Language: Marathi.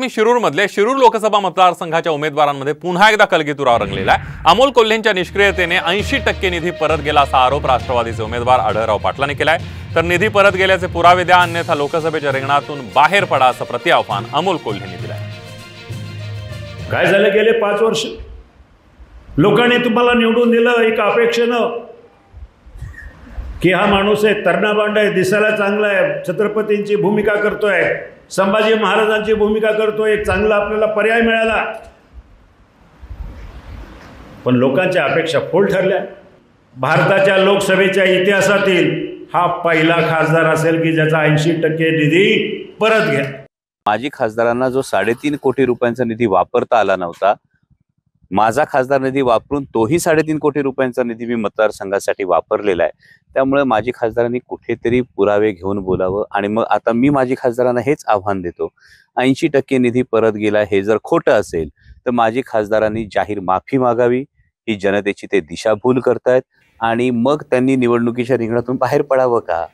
बातमी शिरूरमधले शिरूर लोकसभा मतदारसंघाच्या उमेदवारांमध्ये पुन्हा एकदा कलगीतुरा रंगलेला आहे। अमोल कोल्हेंच्या निष्क्रियतेने 80% निधी परत गेला असा आरोप राष्ट्रवादीचे उमेदवार आढळराव पाटलांनी केलाय। तर निधी परत गेल्याचे पुरावे द्या, अन्यथा लोकसभेच्या रिंगणातून बाहेर पडा असं प्रतिआव्हान अमोल कोल्हेंनी दिलंय। काय झालं, गेले 5 वर्ष लोकांनी तुम्हाला निवडून दिलं एका अपेक्षेनं की हा माणूस आहे, तरणबांड आहे, दिसायला चांगला आहे, छत्रपतींची भूमिका करतोय, संभाजी महाराजांची भूमिका करतोय, एक चांगला आपल्याला पर्याय मिळाला। पण लोकांच्या अपेक्षा फोल ठरल्या। भारताच्या लोकसभेच्या इतिहासातील हा पहिला खासदार असेल की ज्याचा 80% निधी परत घ्या। माजी खासदारांना जो 3.5 कोटी रुपयांचा निधी वापरता आला नव्हता, माझा खासदार निधी वापरून तोही 3.5 कोटी रुपयांचा निधी मी मतदारसंघासाठी वापरलेला आहे। त्यामुळे माजी खासदारांनी कुठेतरी पुरावे घेऊन बोलावं। आणि मग आता मी माजी खासदारांना हेच आव्हान देतो, 80% निधी परत गेला हे जर खोटं असेल तर माजी खासदारांनी जाहीर माफी मागावी। ही जनतेची ते दिशाभूल करतायत आणि मग त्यांनी निवडणुकीच्या रिंगणातून बाहेर पडावं का?